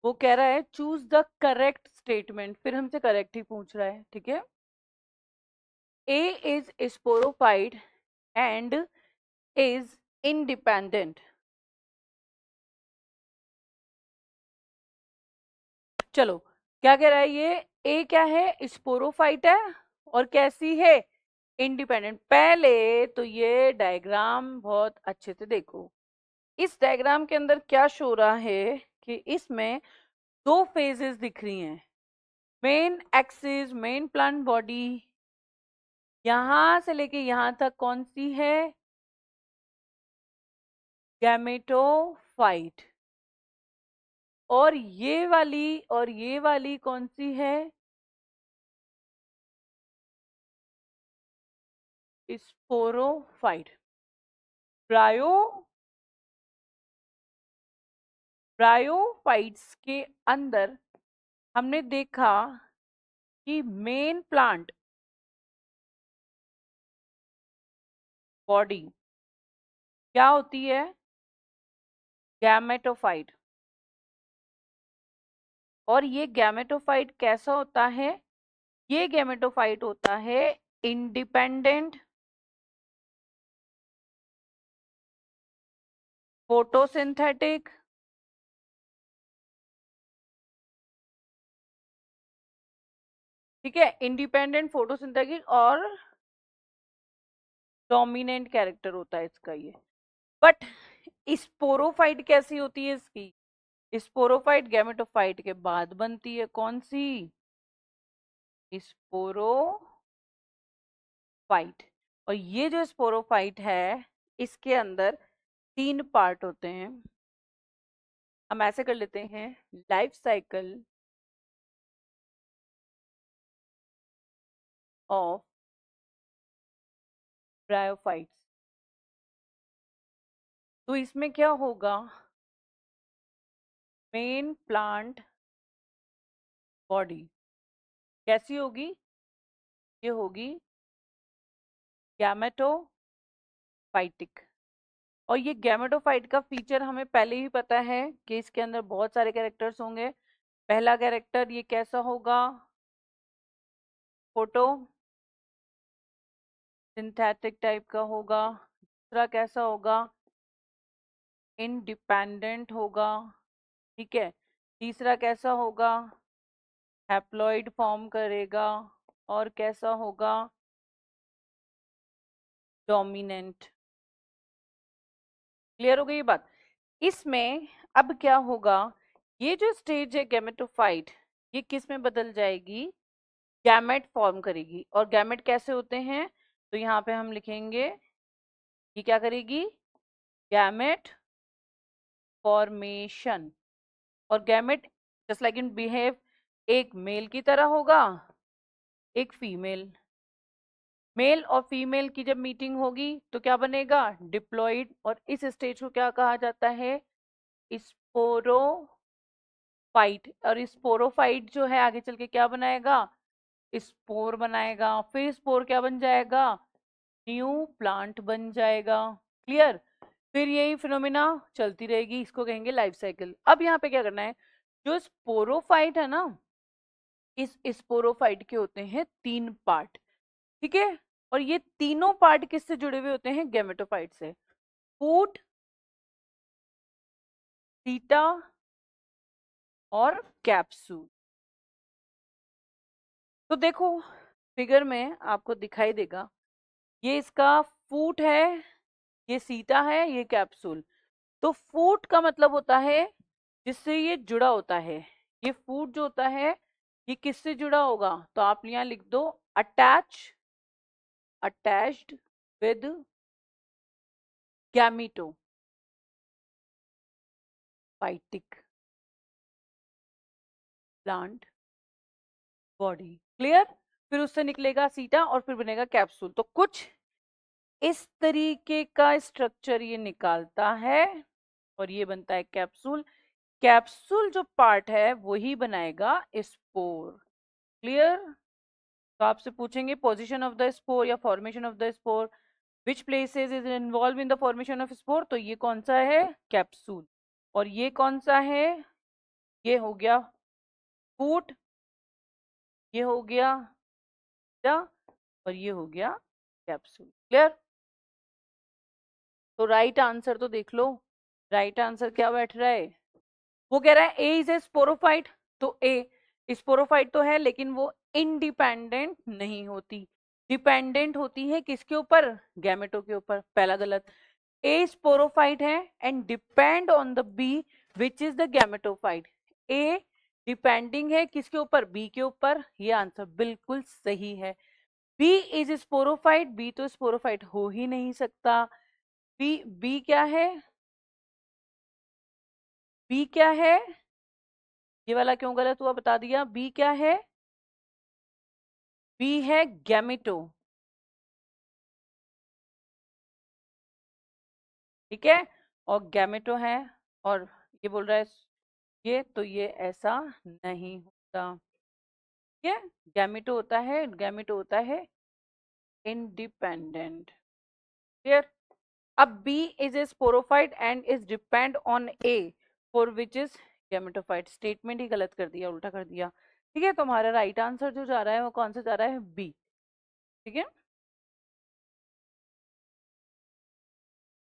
वो कह रहा है चूज द करेक्ट स्टेटमेंट, फिर हमसे करेक्ट ही पूछ रहा है, ठीक है। A is sporophyte and is independent. चलो, क्या कह रहा है ये? ए क्या है? स्पोरोफाइट है और कैसी है? इंडिपेंडेंट। पहले तो ये डायग्राम बहुत अच्छे से देखो। इस डायग्राम के अंदर क्या शो रहा है कि इसमें दो फेजेस दिख रही हैं। Main axis, main plant body, यहां से लेके यहां तक कौन सी है? गैमेटोफाइट। और ये वाली कौन सी है? स्पोरोफाइट। ब्रायो ब्रायोफाइट्स के अंदर हमने देखा कि मेन प्लांट बॉडी क्या होती है? गैमेटोफाइट। और ये गैमेटोफाइट कैसा होता है? ये गैमेटोफाइट होता है इंडिपेंडेंट फोटोसिंथेटिक ठीक है, इंडिपेंडेंट फोटोसिंथेटिक और डोमिनेंट कैरेक्टर होता है इसका ये। बट स्पोरोफाइट कैसी होती है इसकी? स्पोरोफाइट गैमेटोफाइट के बाद बनती है, कौन सी? स्पोरोफाइट। और ये जो स्पोरोफाइट है, इसके अंदर तीन पार्ट होते हैं। हम ऐसे कर लेते हैं, लाइफ साइकिल ऑफ ब्रायोफाइट्स। तो इसमें क्या होगा? मेन प्लांट बॉडी कैसी होगी? ये होगी गैमेटोफाइटिक। और ये गैमेटोफाइट का फीचर हमें पहले ही पता है कि इसके अंदर बहुत सारे कैरेक्टर्स होंगे। पहला कैरेक्टर ये कैसा होगा? फोटो सिंथेटिक टाइप का होगा। दूसरा कैसा होगा? इंडिपेंडेंट होगा, ठीक है। तीसरा कैसा होगा? हैप्लॉइड फॉर्म करेगा। और कैसा होगा? डोमिनेंट। क्लियर हो गई ये बात? इसमें अब क्या होगा? ये जो स्टेज है गैमेटोफाइट, ये किस में बदल जाएगी? गैमेट फॉर्म करेगी। और गैमेट कैसे होते हैं? तो यहाँ पे हम लिखेंगे, ये क्या करेगी? Gamete formation. और gamete just like in behave, एक मेल की तरह होगा, एक फीमेल। मेल और फीमेल की जब मीटिंग होगी तो क्या बनेगा? डिप्लॉइड। और इस स्टेज को क्या कहा जाता है? स्पोरोफाइट। और स्पोरोफाइट जो है आगे चल के क्या बनाएगा? स्पोर बनाएगा। फिर स्पोर क्या बन जाएगा? न्यू प्लांट बन जाएगा। क्लियर? फिर यही फिनोमिना चलती रहेगी, इसको कहेंगे लाइफ साइकिल। अब यहाँ पे क्या करना है? जो स्पोरोफाइट है ना, इस स्पोरोफाइट के होते हैं तीन पार्ट, ठीक है। और ये तीनों पार्ट किससे जुड़े हुए होते हैं? गैमेटोफाइट से। फूट, सीटा और कैप्सूल। तो देखो, फिगर में आपको दिखाई देगा, ये इसका फूट है, ये सीटा है, ये कैप्सूल। तो फूट का मतलब होता है जिससे ये जुड़ा होता है। ये फूट जो होता है, ये किससे जुड़ा होगा? तो आप यहाँ लिख दो, attach, attached with gametophytic plant body. Clear? फिर उससे निकलेगा सीटा और फिर बनेगा कैप्सूल। तो कुछ इस तरीके का स्ट्रक्चर ये निकालता है और ये बनता है कैप्सूल। कैप्सूल जो पार्ट है वही बनाएगा स्पोर। क्लियर? तो आपसे पूछेंगे पोजीशन ऑफ द स्पोर या formation of the spore, which places is involve in the formation of spore. तो ये कौन सा है? कैप्सूल। और ये कौन सा है? ये हो गया फूड, ये हो गया या, और ये हो गया कैप्सूल। क्लियर? तो राइट आंसर तो देख लो, राइट आंसर क्या बैठ रहा है? वो कह रहा है ए इज ए स्पोरोफाइट, तो ए स्पोरोफाइट तो है लेकिन वो इंडिपेंडेंट नहीं होती, डिपेंडेंट होती है किसके ऊपर? गैमेटो के ऊपर। पहला गलत। ए स्पोरोफाइट है and depend on the B which is the gametophyte. A depending है किसके ऊपर? बी के ऊपर। ये आंसर बिल्कुल सही है। बी इज स्पोरोफाइट, बी तो स्पोरोफाइट हो ही नहीं सकता। बी क्या है? बी क्या है? ये वाला क्यों गलत हुआ बता दिया। बी क्या है? बी है गैमेटो। ठीक है, और गैमेटो है, और ये बोल रहा है ये, तो ये ऐसा नहीं होता। ठीक है, गैमेटो होता है, गैमेटो होता है इंडिपेंडेंट। क्लियर? अब B is A sporophyte and is depend on A for which is gametophyte. Statement ही गलत कर दिया, उल्टा कर दिया। ठीक है, तुम्हारा राइट आंसर जो जा रहा है वो कौन सा जा रहा है? बी। ठीक है।